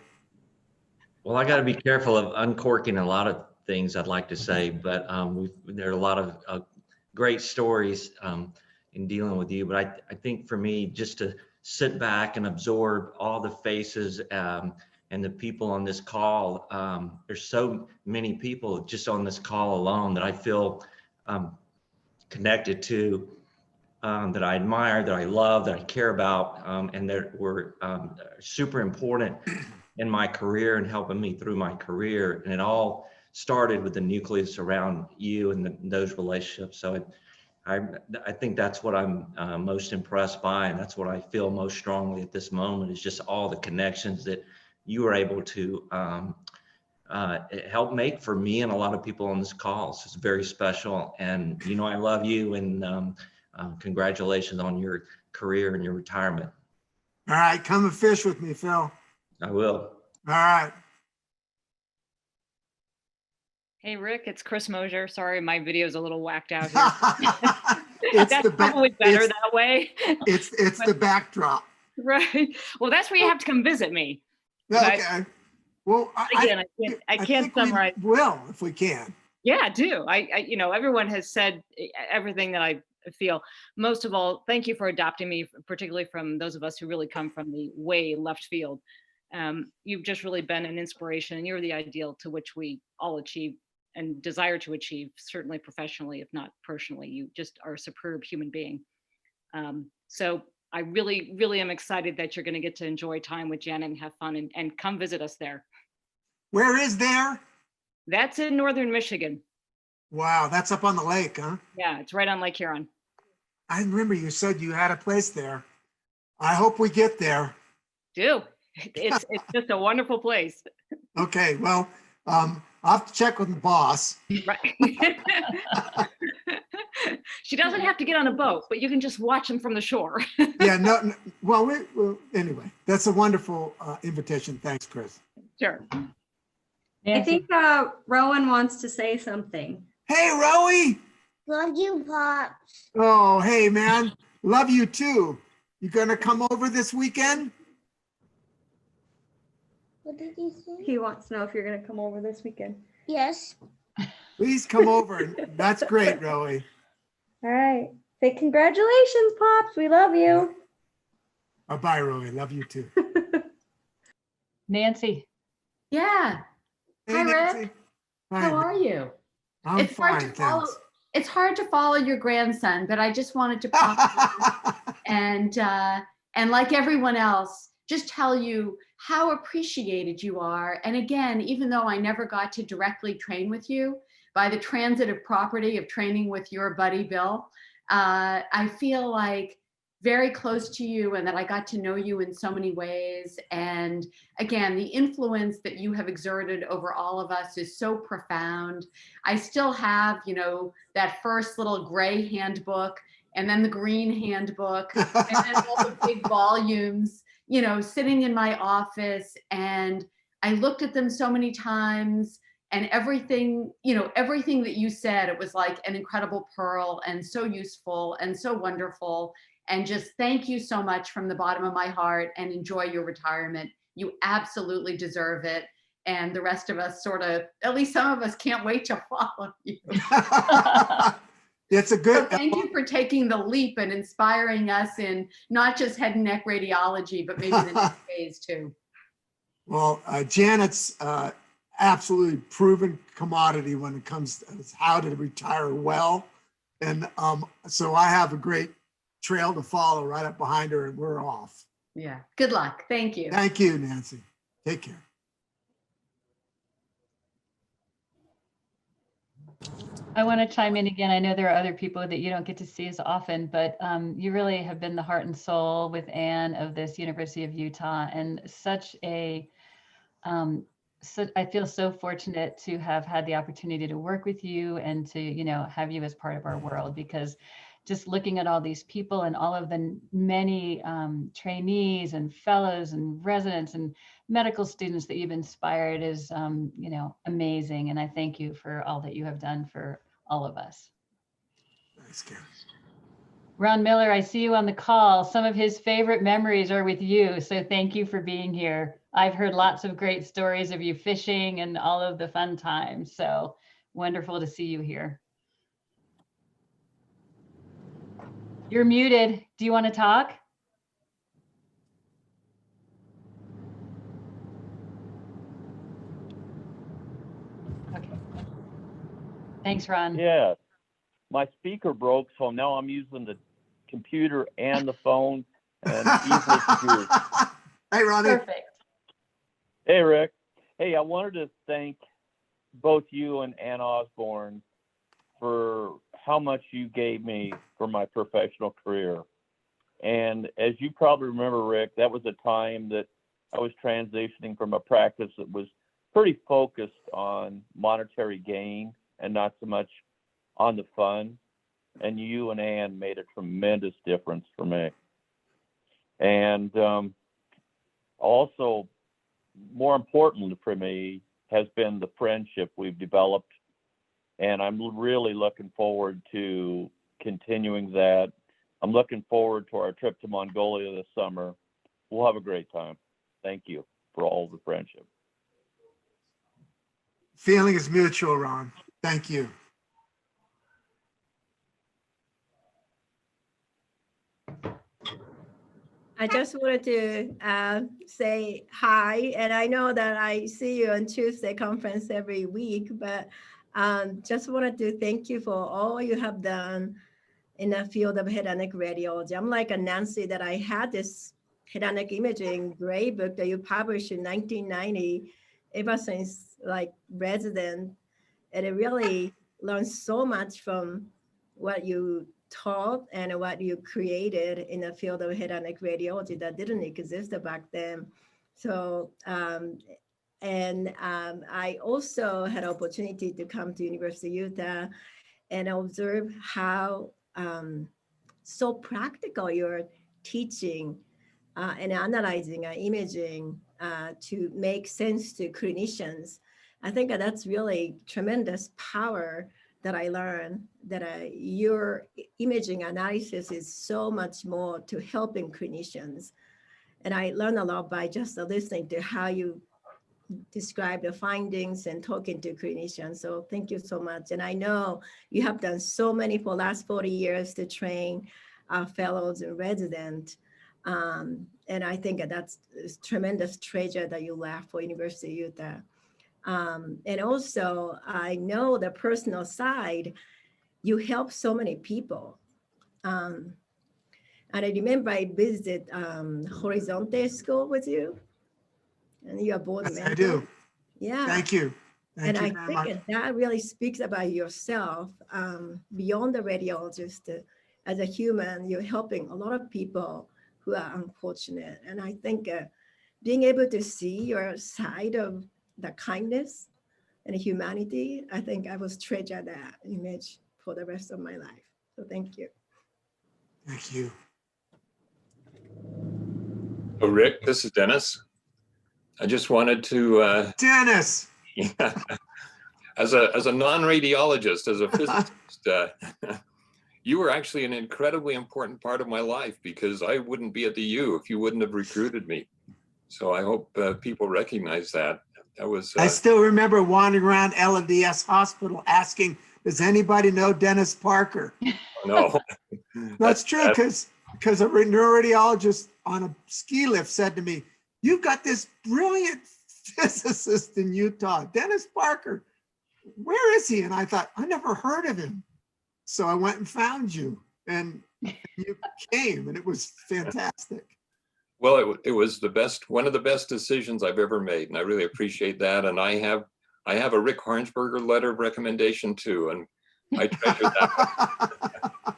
Well, I got to be careful of uncorking a lot of things I'd like to say, but there are a lot of great stories in dealing with you. But I think for me, just to sit back and absorb all the faces and the people on this call, there's so many people just on this call alone that I feel connected to, that I admire, that I love, that I care about, and that were super important in my career and helping me through my career. And it all started with the nucleus around you and those relationships. So I think that's what I'm most impressed by, and that's what I feel most strongly at this moment, is just all the connections that you were able to help make for me and a lot of people on this call. So it's very special. And you know, I love you, and congratulations on your career and your retirement. All right, come and fish with me, Phil. I will. All right. Hey, Rick, it's Chris Mosier. Sorry, my video is a little whacked out here. That's probably better that way. It's the backdrop. Right. Well, that's where you have to come visit me. Okay. Well, again, I can't summarize. We will, if we can. Yeah, I do. You know, everyone has said everything that I feel. Most of all, thank you for adopting me, particularly from those of us who really come from the way left field. You've just really been an inspiration, and you're the ideal to which we all achieve and desire to achieve, certainly professionally, if not personally. You just are a superb human being. So I really, really am excited that you're going to get to enjoy time with Janet and have fun, and come visit us there. Where is there? That's in northern Michigan. Wow, that's up on the lake, huh? Yeah, it's right on Lake Huron. I remember you said you had a place there. I hope we get there. Do. It's just a wonderful place. Okay, well, I'll have to check with the boss. Right. She doesn't have to get on a boat, but you can just watch them from the shore. Yeah, no, well, anyway, that's a wonderful invitation. Thanks, Chris. Sure. I think Rowan wants to say something. Hey, Rowie. Love you, Pops. Oh, hey, man. Love you too. You gonna come over this weekend? What did he say? He wants to know if you're gonna come over this weekend. Yes. Please come over. That's great, Rowie. All right. Say congratulations, Pops. We love you. Oh, bye, Rowie. Love you too. Nancy. Yeah. Hey, Hi, Nancy. Rick. Hi, How Rick. are you? I'm It's hard fine, to follow. thanks. It's hard to follow your grandson, but I just wanted to pop in and like everyone else, just tell you how appreciated you are. And again, even though I never got to directly train with you, by the transitive property of training with your buddy Bill, I feel like very close to you, and that I got to know you in so many ways. And again, the influence that you have exerted over all of us is so profound. I still have, you know, that first little gray handbook, and then the green handbook, and then all the big volumes, you know, sitting in my office. And I looked at them so many times, and everything, you know, everything that you said, it was like an incredible pearl, and so useful and so wonderful. And just thank you so much from the bottom of my heart, and enjoy your retirement. You absolutely deserve it. And the rest of us sort of, at least some of us, can't wait to follow you. It's a good. So thank you for taking the leap and inspiring us in not just head and neck radiology, but maybe the next phase too. Well, Janet's absolutely proven commodity when it comes to how to retire well. And so I have a great trail to follow right up behind her, and we're off. Yeah. Good luck. Thank you. Thank you, Nancy. Take care. I want to chime in again. I know there are other people that you don't get to see as often, but you really have been the heart and soul with Anne of this University of Utah, and such a, so I feel so fortunate to have had the opportunity to work with you and to, you know, have you as part of our world, because just looking at all these people and all of the many trainees and fellows and residents and medical students that you've inspired is, you know, amazing. And I thank you for all that you have done for all of us. Thanks, Karen. Ron Miller, I see you on the call. Some of his favorite memories are with you. So thank you for being here. I've heard lots of great stories of you fishing and all of the fun times. So wonderful to see you here. You're muted. Do you want to talk? Okay. Thanks, Ron. Yeah, my speaker broke, so now I'm using the computer and the phone and easily confused. Hey, Ronnie. Perfect. Hey, Rick. Hey, I wanted to thank both you and Ann Osborn for how much you gave me for my professional career. And as you probably remember, Rick, that was a time that I was transitioning from a practice that was pretty focused on monetary gain and not so much on the fun. And you and Ann made a tremendous difference for me. And also, more important for me has been the friendship we've developed. And I'm really looking forward to continuing that. I'm looking forward to our trip to Mongolia this summer. We'll have a great time. Thank you for all the friendship. Feeling is mutual, Ron. Thank you. I just wanted to say hi, and I know that I see you on Tuesday conference every week, but just wanted to thank you for all you have done in the field of head and neck radiology. I'm like a Nancy, that I had this head and neck imaging gray book that you published in 1990, ever since like resident, and I really learned so much from what you taught and what you created in the field of head and neck radiology that didn't exist back then. So, I also had an opportunity to come to University of Utah and observe how so practical you're teaching and analyzing imaging to make sense to clinicians. I think that's really tremendous power that I learned, that your imaging analysis is so much more to helping clinicians. And I learned a lot by just listening to how you describe the findings and talking to clinicians. So thank you so much. And I know you have done so many for the last 40 years to train fellows and residents. And I think that's a tremendous treasure that you left for University of Utah. And also, I know the personal side, you help so many people. And I remember I visited Horizonte School with you, and you are board Yes, member. I do. Yeah. Thank you. Thank And you I very much. think that really speaks about yourself beyond the radiologist. As a human, you're helping a lot of people who are unfortunate. And I think being able to see your side of the kindness and humanity, I think I will treasure that image for the rest of my life. So thank you. Thank you. Oh, Rick, this is Dennis. I just wanted to Dennis. Yeah, as a non-radiologist, as a physicist, you were actually an incredibly important part of my life, because I wouldn't be at the U if you wouldn't have recruited me. So I hope people recognize that. That was. I still remember wandering around LDS Hospital asking, does anybody know Dennis Parker? No. That's true, because a neuroradiologist on a ski lift said to me, you've got this brilliant physicist in Utah, Dennis Parker. Where is he? And I thought, I never heard of him. So I went and found you, and you came, and it was fantastic. Well, it was one of the best decisions I've ever made, and I really appreciate that. And I have a Rick Harnsberger letter of recommendation too, and I treasure that.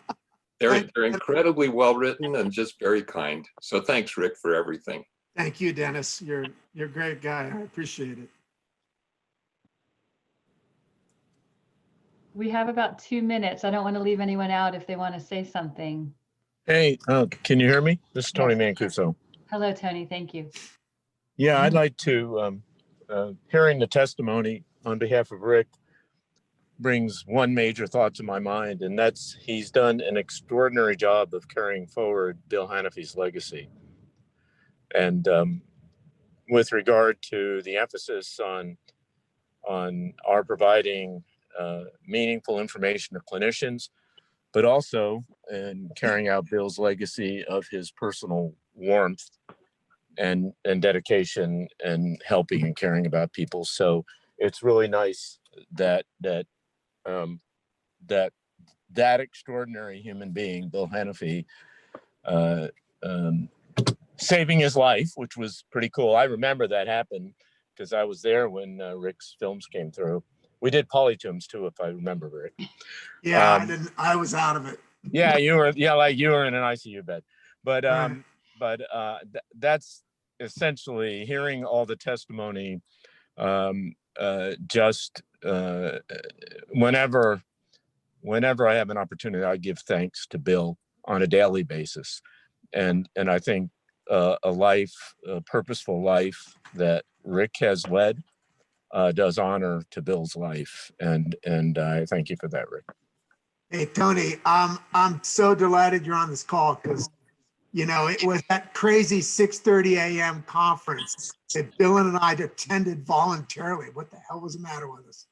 They're incredibly well written and just very kind. So thanks, Rick, for everything. Thank you, Dennis. You're a great guy. I appreciate it. We have about 2 minutes. I don't want to leave anyone out if they want to say something. Hey, can you hear me? This is Tony Mancuso. Hello, Tony. Thank you. Yeah, I'd like to, hearing the testimony on behalf of Rick brings one major thought to my mind, and that's he's done an extraordinary job of carrying forward Bill Hanafy's legacy. And with regard to the emphasis on our providing meaningful information to clinicians, but also in carrying out Bill's legacy of his personal warmth and dedication and helping and caring about people. So it's really nice that extraordinary human being, Bill Hanafy, saving his life, which was pretty cool. I remember that happened because I was there when Rick's films came through. We did polytombs too, if I remember, Rick. Yeah, I was out of it. Yeah, you were in an ICU bed. But that's essentially hearing all the testimony. Whenever I have an opportunity, I give thanks to Bill on a daily basis. And I think a purposeful life that Rick has led does honor to Bill's life. And I thank you for that, Rick. Hey, Tony, I'm so delighted you're on this call because, you know, it was that crazy 6:30 a.m. conference that Bill and I attended voluntarily. What the hell was the matter with us?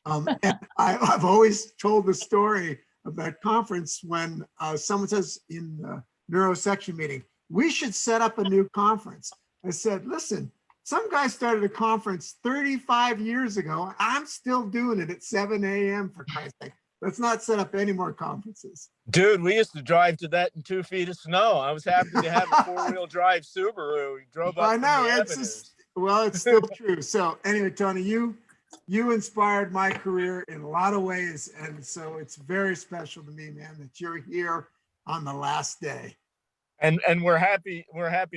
And I've always told the story of that conference when someone says in the neurosection meeting, we should set up a new conference. I said, listen, some guy started a conference 35 years ago. I'm still doing it at 7 a.m. for Christ's sake. Let's not set up any more conferences. Dude, we used to drive to that in 2 feet of snow. I was happy to have a four-wheel drive Subaru. We drove up. I know, it's still true. So anyway, Tony, you inspired my career in a lot of ways. And so it's very special to me, man, that you're here on the last day. And we're happy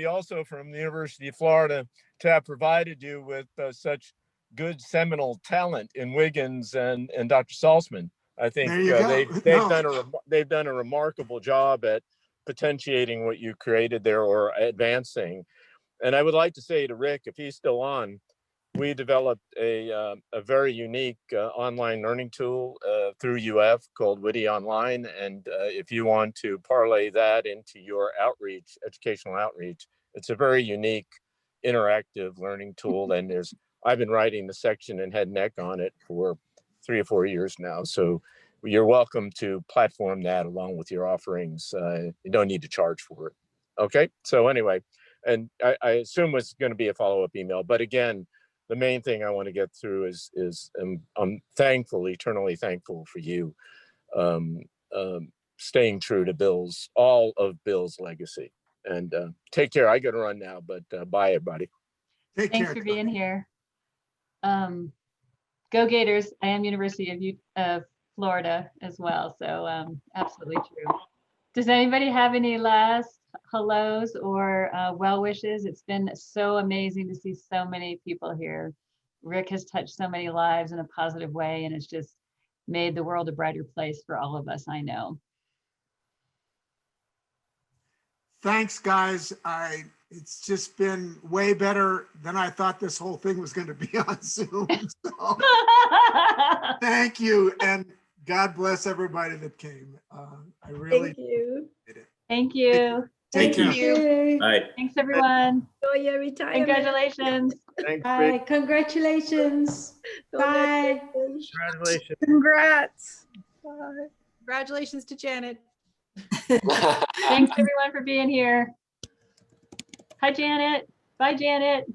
also from the University of Florida to have provided you with such good seminal talent in Wiggins and Dr. Salzman. I think they've done a remarkable job at potentiating what you created there or advancing. And I would like to say to Rick, if he's still on, we developed a very unique online learning tool through UF called Witty Online. And if you want to parlay that into your outreach, educational outreach, it's a very unique interactive learning tool. And I've been writing the section in Head and Neck on it for 3 or 4 years now. So you're welcome to platform that along with your offerings. You don't need to charge for it. Okay. So anyway, and I assume it's going to be a follow-up email, but again, the main thing I want to get through is I'm thankful, eternally thankful for you staying true to all of Bill's legacy. And take care. I got to run now, but bye everybody. Thanks for being here. Go Gators. I am University of Florida as well. So absolutely true. Does anybody have any last hellos or well wishes? It's been so amazing to see so many people here. Rick has touched so many lives in a positive way, and it's just made the world a brighter place for all of us, I know. Thanks, guys. It's just been way better than I thought this whole thing was going to be on Zoom. So thank you. And God bless everybody that came. I really Thank you. did it. Thank you. Thank you. Bye. Thanks, everyone. Enjoy your retirement. Congratulations. Thanks, Bye. Congratulations. Bye. Congratulations. Congrats. Bye. Congratulations to Janet. Thanks, everyone, for being here. Hi, Janet. Bye, Janet.